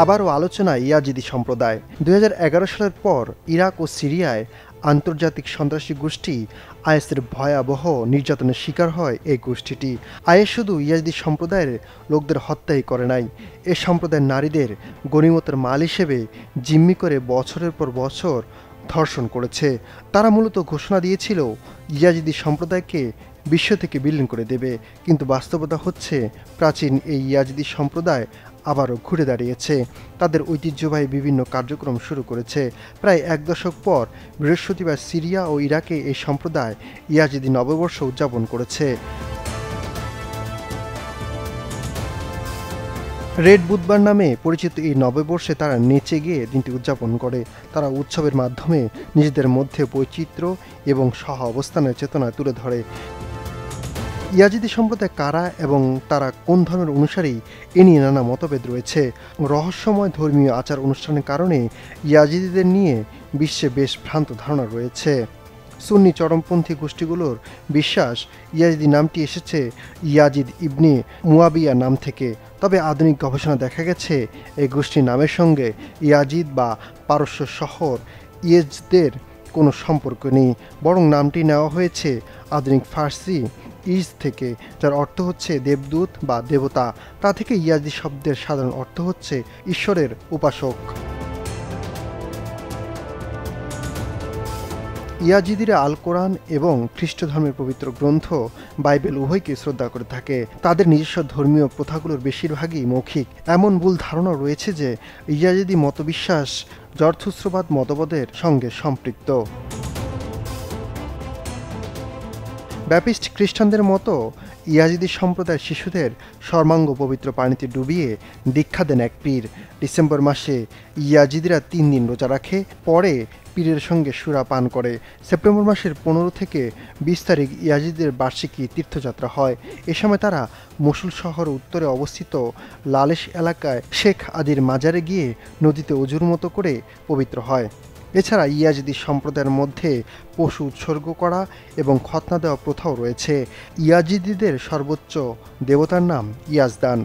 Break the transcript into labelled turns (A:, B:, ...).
A: আবারও আলোচনায় ইয়াজিদি সম্প্রদায়। 2011 সালের পর ইরাক ও সিরিয়ায় আন্তর্জাতিক সন্ত্রাসী গোষ্ঠী আইএসের ভয়াবহ নির্যাতনের শিকার হয় এই গোষ্ঠীটি। আইএস শুধু ইয়াজিদি সম্প্রদায়ের লোকদের হত্যাই করে নাই, এ সম্প্রদায়ের নারীদের গনিমতের মাল হিসেবে জিম্মি করে বছরের পর বছর ধর্ষণ করেছে। তারা মূলত ঘোষণা দিয়েছিল ইয়াজিদি সম্প্রদায়কে বিশ্ব থেকে বিলীন করে দেবে, কিন্তু বাস্তবতা হচ্ছে প্রাচীন এই ইয়াজিদি সম্প্রদায় আবারও ঘুরে দাঁড়িয়েছে। তাদের ঐতিহ্যবাহী বিভিন্ন কার্যক্রম শুরু করেছে। প্রায় এক দশক পর বৃহস্পতিবার সিরিয়া ও ইরাকে এই সম্প্রদায় ইয়াজিদি নববর্ষ উদযাপন করেছে। রেড বুধবার নামে পরিচিত এই নববর্ষে তারা নেচে গিয়ে দিনটি উদযাপন করে। তারা উৎসবের মাধ্যমে নিজেদের মধ্যে বৈচিত্র্য এবং সহ অবস্থানের চেতনা তুলে ধরে। ইয়াজিদি সম্প্রদায় কারা এবং তারা কোন ধর্মের অনুসারী এ নিয়ে নানা মতভেদ রয়েছে। রহস্যময় ধর্মীয় আচার অনুষ্ঠানের কারণে ইয়াজিদিদের নিয়ে বিশ্বে বেশ ভ্রান্ত ধারণা রয়েছে। সুন্নি চরমপন্থী গোষ্ঠীগুলোর বিশ্বাস ইয়াজিদি নামটি এসেছে ইয়াজিদ ইবনে মুয়াবিয়া নাম থেকে। তবে আধুনিক গবেষণা দেখা গেছে এই গোষ্ঠীর নামের সঙ্গে ইয়াজিদ বা পারস্য শহর ইয়েজদের কোনো সম্পর্ক নেই, বরং নামটি নেওয়া হয়েছে আধুনিক ফার্সি ইজ থেকে, যার অর্থ হচ্ছে দেবদূত বা দেবতা। তা থেকে ইয়াজিদ শব্দের সাধারণ অর্থ হচ্ছে ঈশ্বরের উপাসক। ইয়াজিদিরা আল কোরআন এবং খ্রিস্ট ধর্মের পবিত্র গ্রন্থ বাইবেল উভয়কে শ্রদ্ধা করে থাকে। তাদের নিজস্ব ধর্মীয় প্রথাগুলোর বেশিরভাগই মৌখিক। এমন ভুল ধারণা রয়েছে যে ইয়াজিদি মতবিশ্বাস জরথুস্ত্রবাদ মতবাদের সঙ্গে সম্পৃক্ত। ব্যাপিস্ট খ্রিস্টানদের মতো ইয়াজিদি সম্প্রদায়ের শিশুদের সর্বাঙ্গ পবিত্র পানিতে ডুবিয়ে দীক্ষা দেন এক পীর। ডিসেম্বর মাসে ইয়াজিদিরা 3 দিন রোজা রাখে, পরে পীরের সঙ্গে সুরা পান করে। সেপ্টেম্বর মাসের 15 থেকে 20 তারিখ ইয়াজিদিদের বার্ষিকী তীর্থযাত্রা হয়। এ সময় তারা মসুল শহর উত্তরে অবস্থিত লালেশ এলাকায় শেখ আদির মাজারে গিয়ে নদীতে অজুর মতো করে পবিত্র হয়। এছাড়া ইয়াজিদি সম্প্রদায়ের মধ্যে পশু উৎসর্গ করা এবং খতনা দেওয়া প্রথাও রয়েছে। ইয়াজিদিদের সর্বোচ্চ দেবতার নাম ইয়াজদান।